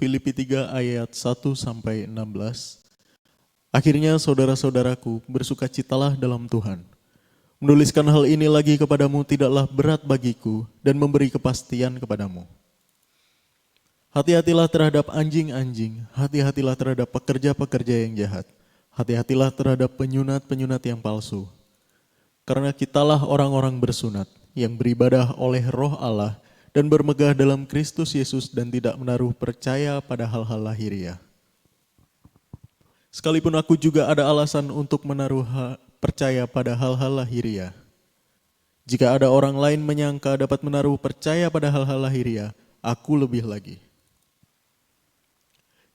Filipi 3 ayat 1-16. Akhirnya saudara-saudaraku, bersukacitalah dalam Tuhan. Menuliskan hal ini lagi kepadamu tidaklah berat bagiku dan memberi kepastian kepadamu. Hati-hatilah terhadap anjing-anjing, hati-hatilah terhadap pekerja-pekerja yang jahat, hati-hatilah terhadap penyunat-penyunat yang palsu. Karena kitalah orang-orang bersunat, yang beribadah oleh Roh Allah dan bermegah dalam Kristus Yesus dan tidak menaruh percaya pada hal-hal lahiriah. Sekalipun aku juga ada alasan untuk menaruh percaya pada hal-hal lahiriah. Jika ada orang lain menyangka dapat menaruh percaya pada hal-hal lahiriah, aku lebih lagi.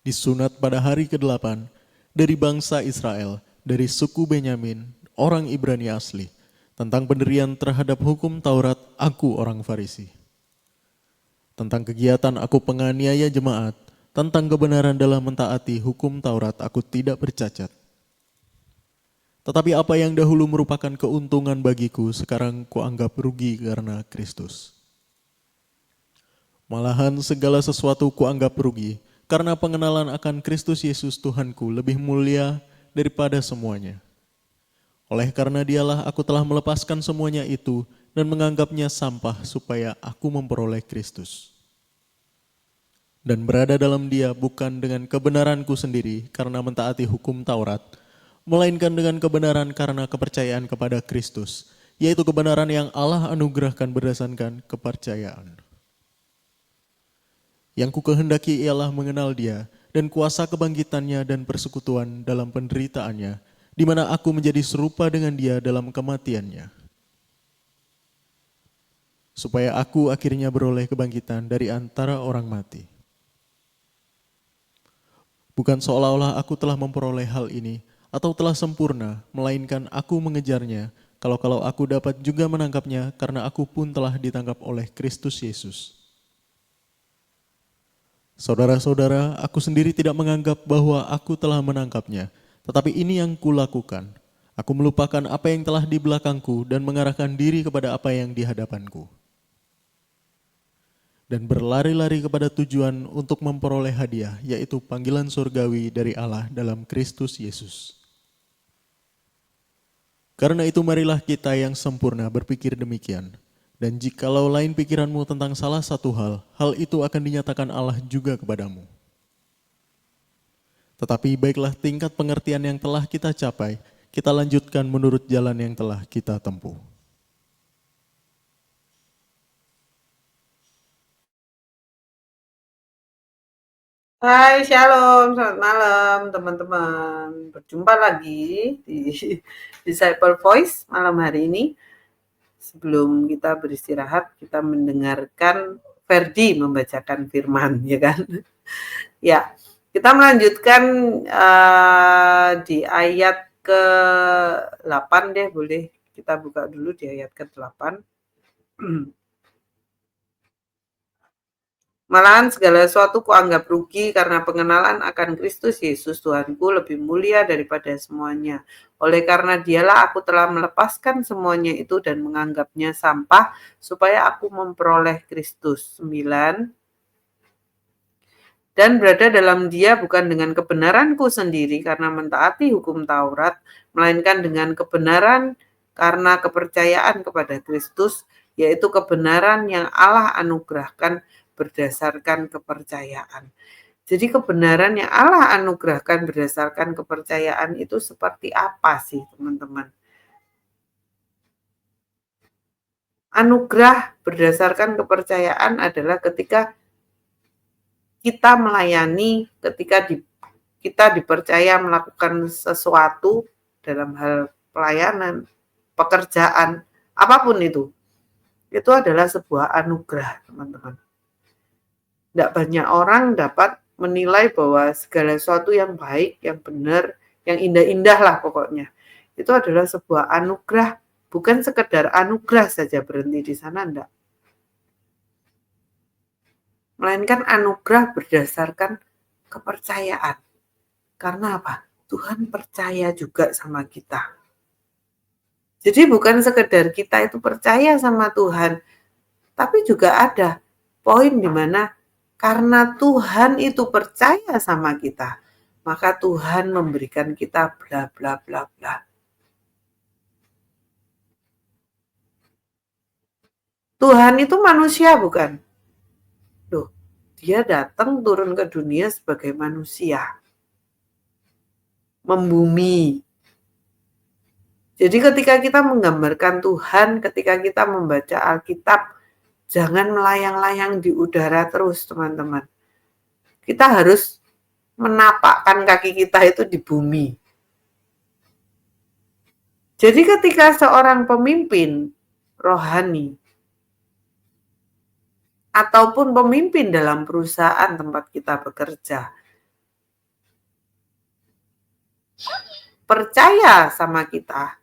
Disunat pada hari ke-8 dari bangsa Israel, dari suku Benyamin, orang Ibrani asli. Tentang pendirian terhadap hukum Taurat, aku orang Farisi. Tentang kegiatan aku penganiaya jemaat, tentang kebenaran dalam mentaati hukum Taurat, aku tidak bercacat. Tetapi apa yang dahulu merupakan keuntungan bagiku, sekarang kuanggap rugi karena Kristus. Malahan segala sesuatu kuanggap rugi, karena pengenalan akan Kristus Yesus Tuhanku lebih mulia daripada semuanya. Oleh karena dialah aku telah melepaskan semuanya itu dan menganggapnya sampah supaya aku memperoleh Kristus. Dan berada dalam dia bukan dengan kebenaranku sendiri karena mentaati hukum Taurat, melainkan dengan kebenaran karena kepercayaan kepada Kristus, yaitu kebenaran yang Allah anugerahkan berdasarkan kepercayaan. Yang ku kehendaki ialah mengenal dia dan kuasa kebangkitannya dan persekutuan dalam penderitaannya, di mana aku menjadi serupa dengan dia dalam kematiannya. Supaya aku akhirnya beroleh kebangkitan dari antara orang mati. Bukan seolah-olah aku telah memperoleh hal ini atau telah sempurna, melainkan aku mengejarnya, kalau aku dapat juga menangkapnya karena aku pun telah ditangkap oleh Kristus Yesus. Saudara-saudara, aku sendiri tidak menganggap bahwa aku telah menangkapnya, tetapi ini yang kulakukan. Aku melupakan apa yang telah di belakangku dan mengarahkan diri kepada apa yang di hadapanku. Dan berlari-lari kepada tujuan untuk memperoleh hadiah, yaitu panggilan surgawi dari Allah dalam Kristus Yesus. Karena itu marilah kita yang sempurna berpikir demikian. Dan jikalau lain pikiranmu tentang salah satu hal itu akan dinyatakan Allah juga kepadamu. Tetapi baiklah tingkat pengertian yang telah kita capai, kita lanjutkan menurut jalan yang telah kita tempuh. Hai, shalom, selamat malam teman-teman. Berjumpa lagi di Disciple Voice malam hari ini. Sebelum kita beristirahat, kita mendengarkan Ferdi membacakan firman, ya kan? Ya, kita melanjutkan di ayat ke-8 deh, boleh kita buka dulu di ayat ke-8. Malahan segala sesuatu kuanggap rugi karena pengenalan akan Kristus Yesus Tuhanku lebih mulia daripada semuanya. Oleh karena dialah aku telah melepaskan semuanya itu dan menganggapnya sampah supaya aku memperoleh Kristus. 9. Dan berada dalam dia bukan dengan kebenaranku sendiri karena mentaati hukum Taurat, melainkan dengan kebenaran karena kepercayaan kepada Kristus, yaitu kebenaran yang Allah anugerahkan berdasarkan kepercayaan. Jadi kebenaran yang Allah anugerahkan berdasarkan kepercayaan itu seperti apa sih, teman-teman? Anugerah berdasarkan kepercayaan adalah ketika kita melayani, ketika kita dipercaya melakukan sesuatu dalam hal pelayanan, pekerjaan, apapun itu adalah sebuah anugerah, teman-teman. Tidak banyak orang dapat menilai bahwa segala sesuatu yang baik, yang benar, yang indah-indah lah pokoknya. Itu adalah sebuah anugerah, bukan sekedar anugerah saja berhenti di sana, enggak. Melainkan anugerah berdasarkan kepercayaan. Karena apa? Tuhan percaya juga sama kita. Jadi bukan sekedar kita itu percaya sama Tuhan, tapi juga ada poin di mana Karena Tuhan itu percaya sama kita, maka Tuhan memberikan kita bla bla bla bla. Tuhan itu manusia bukan? Loh, dia datang turun ke dunia sebagai manusia. Membumi. Jadi ketika kita menggambarkan Tuhan, ketika kita membaca Alkitab, jangan melayang-layang di udara terus, teman-teman. Kita harus menapakkan kaki kita itu di bumi. Jadi ketika seorang pemimpin rohani ataupun pemimpin dalam perusahaan tempat kita bekerja percaya sama kita,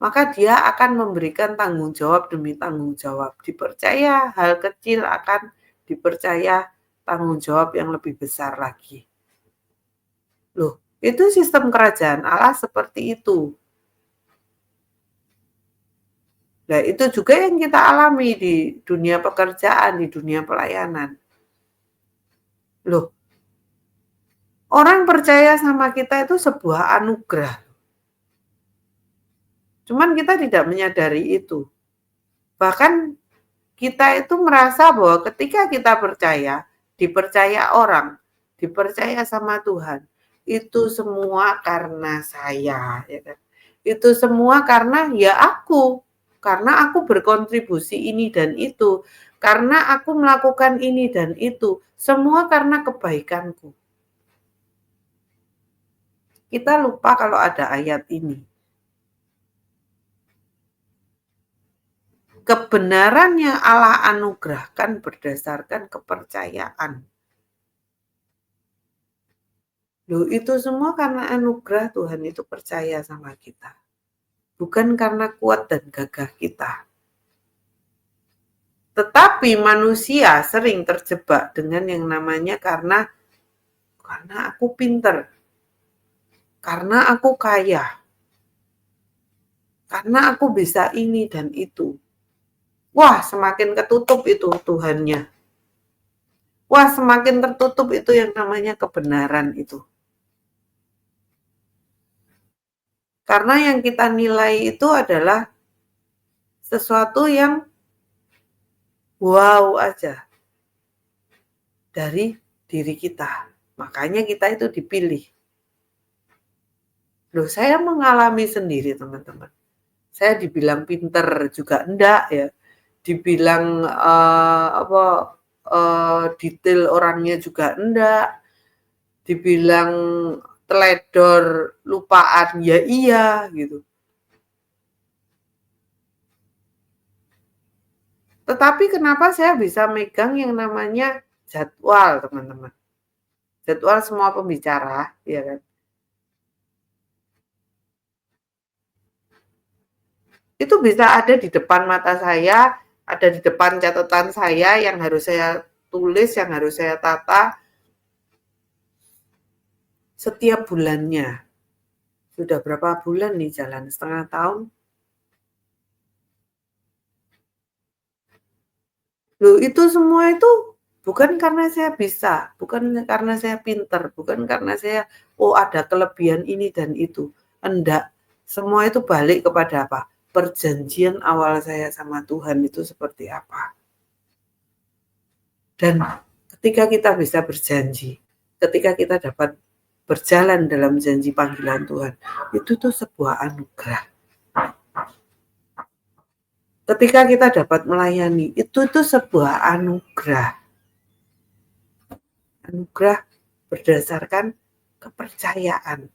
maka dia akan memberikan tanggung jawab demi tanggung jawab. Dipercaya hal kecil akan dipercaya tanggung jawab yang lebih besar lagi. Loh, itu sistem kerajaan Allah seperti itu. Nah, itu juga yang kita alami di dunia pekerjaan, di dunia pelayanan. Loh, orang percaya sama kita itu sebuah anugerah. Cuman kita tidak menyadari itu. Bahkan kita itu merasa bahwa ketika kita percaya, dipercaya orang, dipercaya sama Tuhan, itu semua karena saya, ya kan? Itu semua karena ya aku, karena aku berkontribusi ini dan itu, karena aku melakukan ini dan itu, semua karena kebaikanku. Kita lupa kalau ada ayat ini. Kebenarannya Allah anugerahkan berdasarkan kepercayaan. Loh, itu semua karena anugerah Tuhan itu percaya sama kita. Bukan karena kuat dan gagah kita. Tetapi manusia sering terjebak dengan yang namanya karena aku pinter, karena aku kaya, karena aku bisa ini dan itu. Wah, semakin ketutup itu Tuhannya. Wah, semakin tertutup itu yang namanya kebenaran itu. Karena yang kita nilai itu adalah sesuatu yang wow aja dari diri kita. Makanya kita itu dipilih. Loh, saya mengalami sendiri, teman-teman. Saya dibilang pinter juga enggak ya. Dibilang detail orangnya juga enggak. Dibilang teledor lupaan ya iya gitu. Tetapi kenapa saya bisa megang yang namanya jadwal, teman-teman? Jadwal semua pembicara, ya kan? Itu bisa ada di depan mata saya, ada di depan catatan saya yang harus saya tulis, yang harus saya tata setiap bulannya. Sudah berapa bulan nih jalan? Setengah tahun. Loh, itu semua itu bukan karena saya bisa, bukan karena saya pinter, bukan karena saya, oh ada kelebihan ini dan itu. Enggak. Semua itu balik kepada apa? Perjanjian awal saya sama Tuhan itu seperti apa. Dan ketika kita bisa berjanji, ketika kita dapat berjalan dalam janji panggilan Tuhan, itu tuh sebuah anugerah. Ketika kita dapat melayani, itu tuh sebuah anugerah. Anugerah berdasarkan kepercayaan.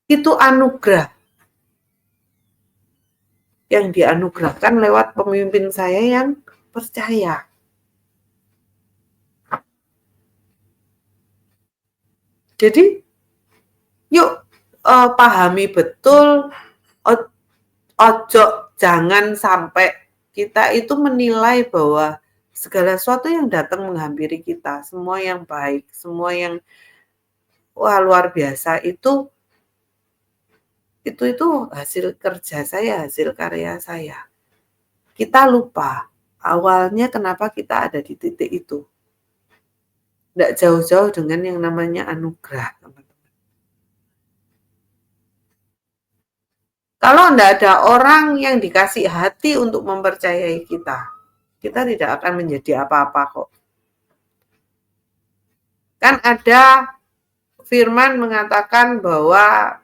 Itu anugerah yang dianugerahkan lewat pemimpin saya yang percaya. Jadi, yuk pahami betul, ojo jangan sampai kita itu menilai bahwa segala sesuatu yang datang menghampiri kita, semua yang baik, semua yang wah luar biasa itu hasil kerja saya, hasil karya saya. Kita lupa Awalnya kenapa kita ada di titik itu? Nggak jauh-jauh dengan yang namanya anugerah, teman-teman. Kalau nggak ada orang yang dikasih hati untuk mempercayai kita tidak akan menjadi apa-apa kok. Kan ada firman mengatakan bahwa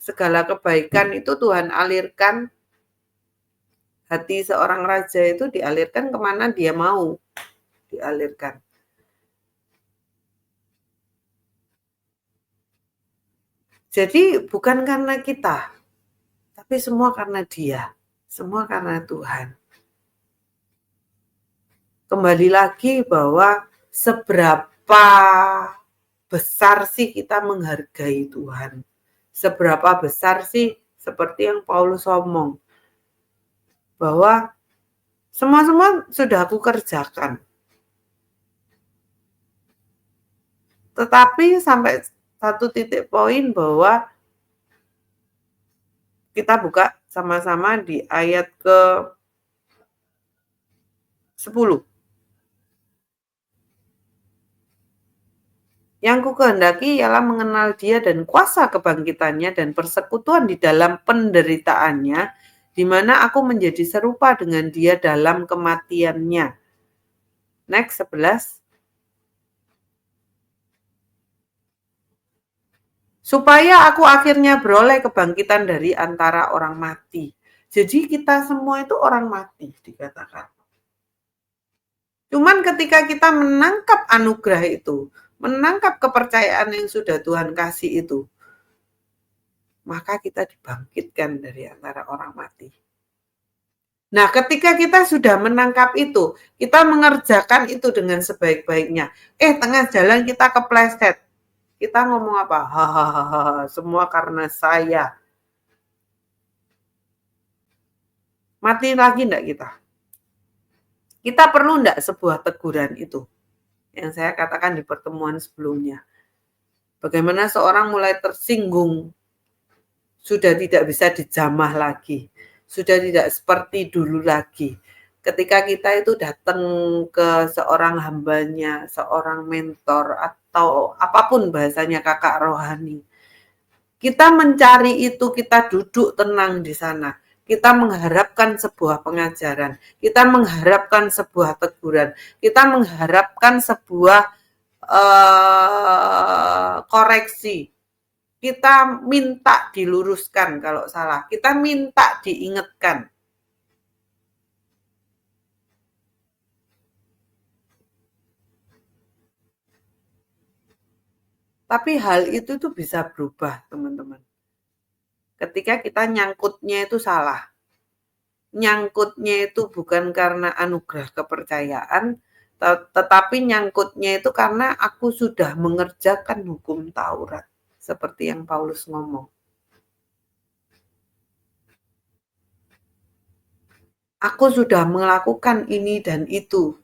segala kebaikan itu Tuhan alirkan, hati seorang raja itu dialirkan kemana dia mau dialirkan. Jadi bukan karena kita, tapi semua karena Dia, semua karena Tuhan. Kembali lagi bahwa seberapa besar sih kita menghargai Tuhan, seberapa besar sih seperti yang Paulus ngomong, bahwa semua sudah aku kerjakan. Tetapi sampai satu titik poin bahwa kita buka sama-sama di ayat ke-10. Yang kukehendaki ialah mengenal Dia dan kuasa kebangkitannya dan persekutuan di dalam penderitaannya, di mana aku menjadi serupa dengan Dia dalam kematiannya. Next, 11. Supaya aku akhirnya beroleh kebangkitan dari antara orang mati. Jadi kita semua itu orang mati, dikatakan. Cuman ketika kita menangkap anugerah itu, menangkap kepercayaan yang sudah Tuhan kasih itu, maka kita dibangkitkan dari antara orang mati. Nah, ketika kita sudah menangkap itu, kita mengerjakan itu dengan sebaik-baiknya. Tengah jalan kita kepleset. Kita ngomong apa? Hahaha, semua karena saya. Mati lagi enggak kita? Kita perlu enggak sebuah teguran itu? Yang saya katakan di pertemuan sebelumnya. Bagaimana seorang mulai tersinggung, sudah tidak bisa dijamah lagi, sudah tidak seperti dulu lagi. Ketika kita itu datang ke seorang hambanya, seorang mentor, atau apapun bahasanya kakak rohani, kita mencari itu, kita duduk tenang di sana. Kita mengharapkan sebuah pengajaran, kita mengharapkan sebuah teguran, kita mengharapkan sebuah koreksi. Kita minta diluruskan kalau salah, kita minta diingatkan. Tapi hal itu tuh bisa berubah, teman-teman. Ketika kita nyangkutnya itu salah. Nyangkutnya itu bukan karena anugerah kepercayaan, tetapi nyangkutnya itu karena aku sudah mengerjakan hukum Taurat. Seperti yang Paulus ngomong. Aku sudah melakukan ini dan itu.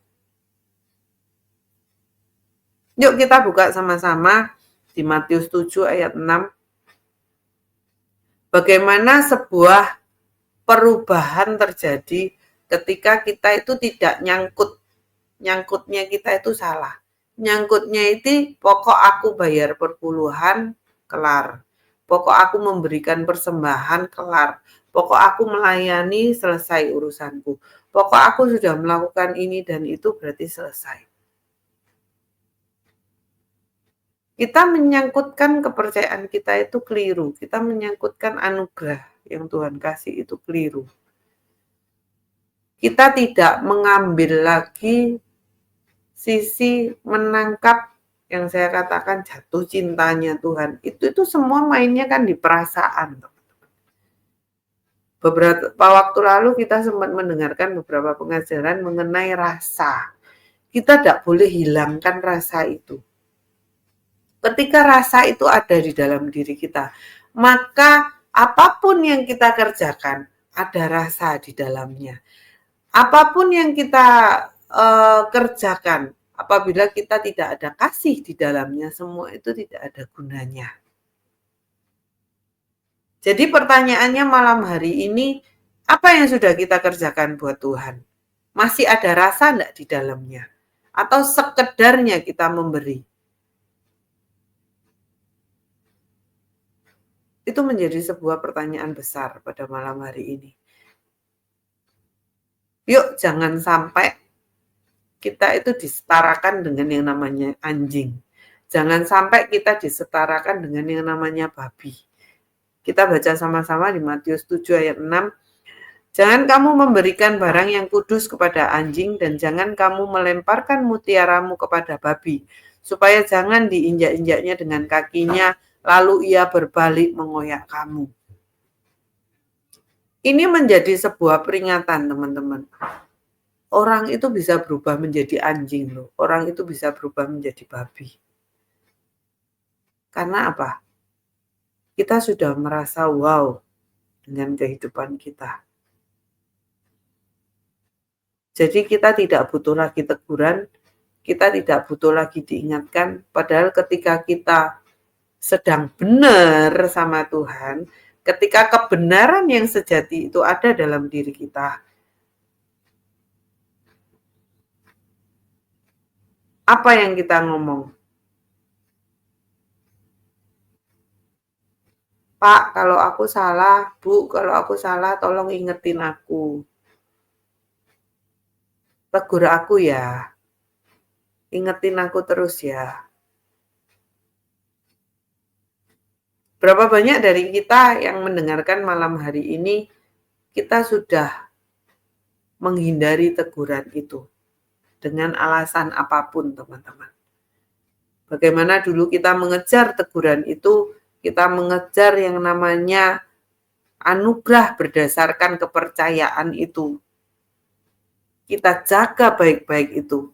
Yuk kita buka sama-sama di Matius 7 ayat 6. Bagaimana sebuah perubahan terjadi ketika kita itu tidak nyangkut. Nyangkutnya kita itu salah. Nyangkutnya itu pokok aku bayar perpuluhan, kelar. Pokok aku memberikan persembahan, kelar. Pokok aku melayani, selesai urusanku. Pokok aku sudah melakukan ini dan itu berarti selesai. Kita menyangkutkan kepercayaan kita itu keliru. Kita menyangkutkan anugerah yang Tuhan kasih itu keliru. Kita tidak mengambil lagi sisi menangkap yang saya katakan jatuh cintanya Tuhan. Itu semua mainnya kan di perasaan. Beberapa waktu lalu kita sempat mendengarkan beberapa pengajaran mengenai rasa. Kita tidak boleh hilangkan rasa itu. Ketika rasa itu ada di dalam diri kita, maka apapun yang kita kerjakan, ada rasa di dalamnya. Apapun yang kita kerjakan, apabila kita tidak ada kasih di dalamnya, semua itu tidak ada gunanya. Jadi pertanyaannya malam hari ini, Apa yang sudah kita kerjakan buat Tuhan? Masih ada rasa enggak di dalamnya? Atau sekedarnya kita memberi? Itu menjadi sebuah pertanyaan besar pada malam hari ini. Yuk jangan sampai kita itu disetarakan dengan yang namanya anjing. Jangan sampai kita disetarakan dengan yang namanya babi. Kita baca sama-sama di Matius 7 ayat 6. Jangan kamu memberikan barang yang kudus kepada anjing dan jangan kamu melemparkan mutiaramu kepada babi, supaya jangan diinjak-injaknya dengan kakinya, lalu ia berbalik mengoyak kamu. Ini menjadi sebuah peringatan, teman-teman. Orang itu bisa berubah menjadi anjing loh. Orang itu bisa berubah menjadi babi. Karena apa? Kita sudah merasa wow dengan kehidupan kita. Jadi kita tidak butuh lagi teguran, kita tidak butuh lagi diingatkan. Padahal ketika kita sedang benar sama Tuhan, ketika kebenaran yang sejati itu ada dalam diri kita, apa yang kita ngomong? Pak, kalau aku salah, Bu, kalau aku salah tolong ingetin aku. Tegur aku ya. Ingetin aku terus ya. Berapa banyak dari kita yang mendengarkan malam hari ini, kita sudah menghindari teguran itu. Dengan alasan apapun, teman-teman. Bagaimana dulu kita mengejar teguran itu, kita mengejar yang namanya anugerah berdasarkan kepercayaan itu. Kita jaga baik-baik itu.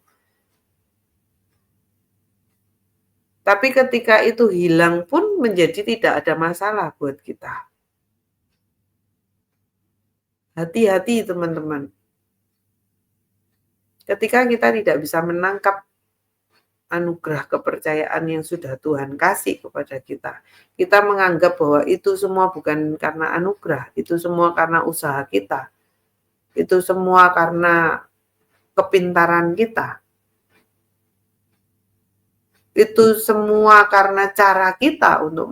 Tapi ketika itu hilang pun menjadi tidak ada masalah buat kita. Hati-hati teman-teman. Ketika kita tidak bisa menangkap anugerah kepercayaan yang sudah Tuhan kasih kepada kita, kita menganggap bahwa itu semua bukan karena anugerah, itu semua karena usaha kita, itu semua karena kepintaran kita, itu semua karena cara kita untuk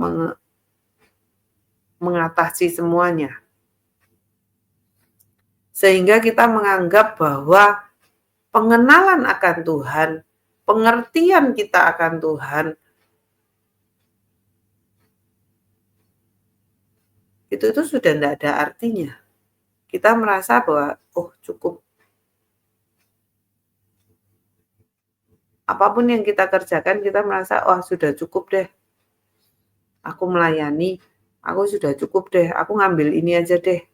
mengatasi semuanya. Sehingga kita menganggap bahwa pengenalan akan Tuhan, pengertian kita akan Tuhan, itu sudah tidak ada artinya. Kita merasa bahwa, oh cukup. Apapun yang kita kerjakan, kita merasa, oh sudah cukup deh. Aku melayani, aku sudah cukup deh, aku ngambil ini aja deh.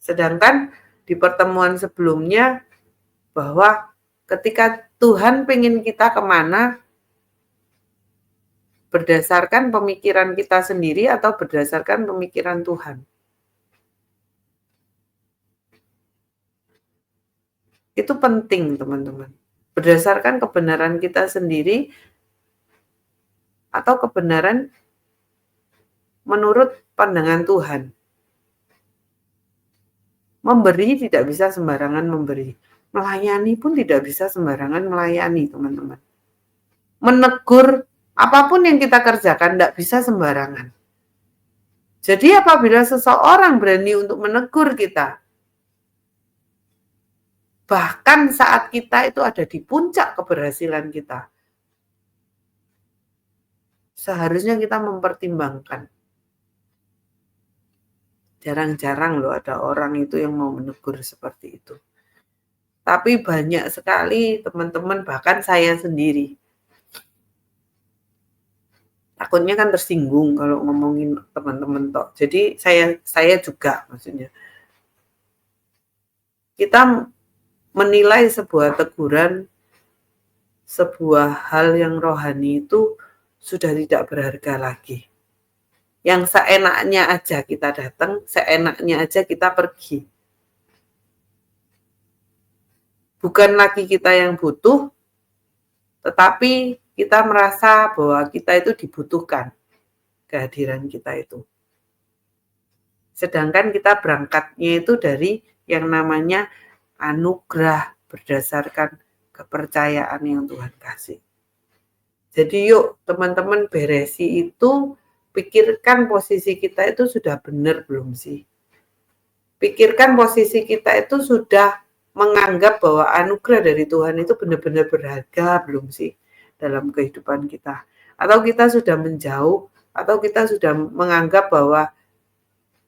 Sedangkan di pertemuan sebelumnya, bahwa ketika Tuhan pengen kita kemana, berdasarkan pemikiran kita sendiri atau berdasarkan pemikiran Tuhan. Itu penting, teman-teman. Berdasarkan kebenaran kita sendiri atau kebenaran menurut pandangan Tuhan. Memberi tidak bisa sembarangan memberi. Melayani pun tidak bisa sembarangan melayani, teman-teman. Menegur, apapun yang kita kerjakan tidak bisa sembarangan. Jadi apabila seseorang berani untuk menegur kita, bahkan saat kita itu ada di puncak keberhasilan kita, seharusnya kita mempertimbangkan. Jarang-jarang loh ada orang itu yang mau menegur seperti itu. Tapi banyak sekali teman-teman, bahkan saya sendiri. Takutnya kan tersinggung kalau ngomongin teman-teman toh. Jadi saya juga maksudnya. Kita menilai sebuah teguran, sebuah hal yang rohani itu sudah tidak berharga lagi. Yang seenaknya aja kita datang, seenaknya aja kita pergi. Bukan lagi kita yang butuh, tetapi kita merasa bahwa kita itu dibutuhkan, kehadiran kita itu. Sedangkan kita berangkatnya itu dari yang namanya anugerah berdasarkan kepercayaan yang Tuhan kasih. Jadi yuk teman-teman beresi itu, pikirkan posisi kita itu sudah benar belum sih? Pikirkan posisi kita itu sudah menganggap bahwa anugerah dari Tuhan itu benar-benar berharga belum sih dalam kehidupan kita? Atau kita sudah menjauh, atau kita sudah menganggap bahwa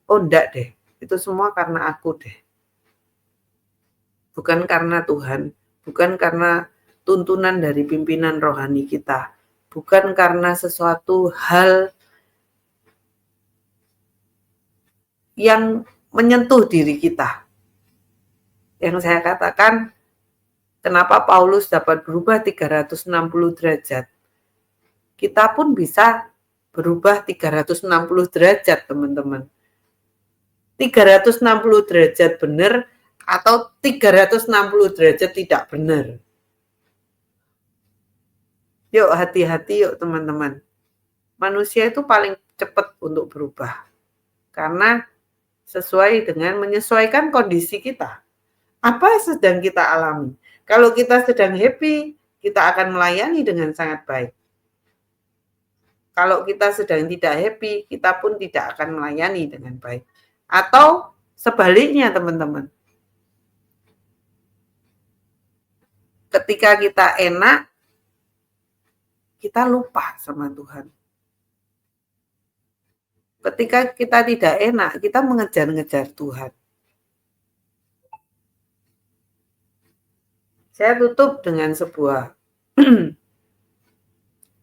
oh enggak deh, itu semua karena aku deh. Bukan karena Tuhan, bukan karena tuntunan dari pimpinan rohani kita, bukan karena sesuatu hal yang menyentuh diri kita. Yang saya katakan, kenapa Paulus dapat berubah 360 derajat? Kita pun bisa berubah 360 derajat, teman-teman. 360 derajat benar atau 360 derajat tidak benar. Yuk hati-hati yuk teman-teman. Manusia itu paling cepat untuk berubah. Karena sesuai dengan menyesuaikan kondisi kita. Apa yang sedang kita alami? Kalau kita sedang happy, kita akan melayani dengan sangat baik. Kalau kita sedang tidak happy, kita pun tidak akan melayani dengan baik. Atau sebaliknya teman-teman. Ketika kita enak, kita lupa sama Tuhan. Ketika kita tidak enak, kita mengejar-ngejar Tuhan. Saya tutup dengan sebuah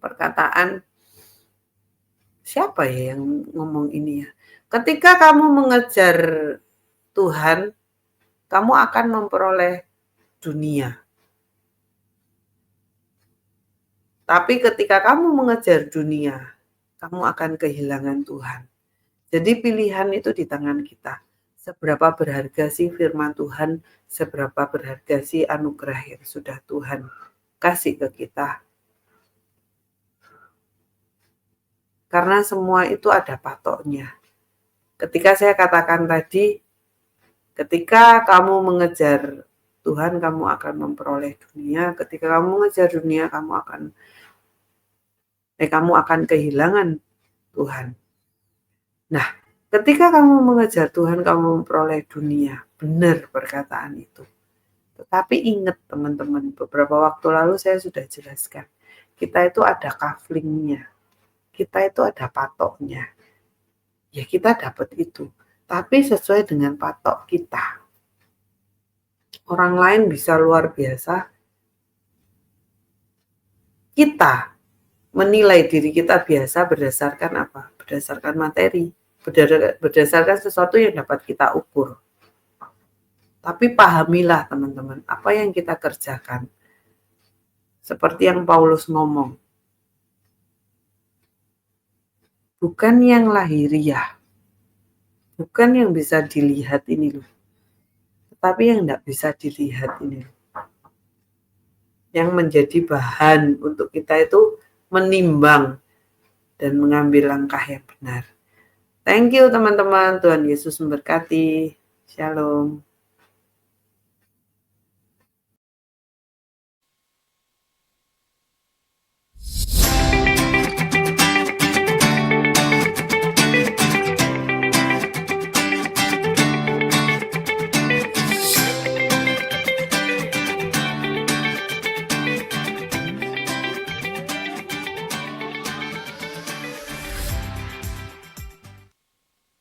perkataan, siapa ya yang ngomong ini ya? Ketika kamu mengejar Tuhan, kamu akan memperoleh dunia. Tapi ketika kamu mengejar dunia, kamu akan kehilangan Tuhan. Jadi pilihan itu di tangan kita. Seberapa berharga sih firman Tuhan, seberapa berharga sih anugerah yang sudah Tuhan kasih ke kita. Karena semua itu ada patoknya. Ketika saya katakan tadi, ketika kamu mengejar Tuhan, kamu akan memperoleh dunia. Ketika kamu mengejar dunia, kamu akan kehilangan Tuhan. Nah, ketika kamu mengejar Tuhan, kamu memperoleh dunia. Benar perkataan itu. Tetapi ingat teman-teman, beberapa waktu lalu saya sudah jelaskan. Kita itu ada kaflingnya. Kita itu ada patoknya. Ya kita dapat itu. Tapi sesuai dengan patok kita. Orang lain bisa luar biasa. Kita menilai diri kita biasa berdasarkan apa? Berdasarkan materi. Berdasarkan sesuatu yang dapat kita ukur. Tapi pahamilah teman-teman, apa yang kita kerjakan. Seperti yang Paulus ngomong. Bukan yang lahiriah. Bukan yang bisa dilihat ini loh. Tetapi yang tidak bisa dilihat ini loh. Yang menjadi bahan untuk kita itu menimbang dan mengambil langkah yang benar. Thank you teman-teman. Tuhan Yesus memberkati. Shalom.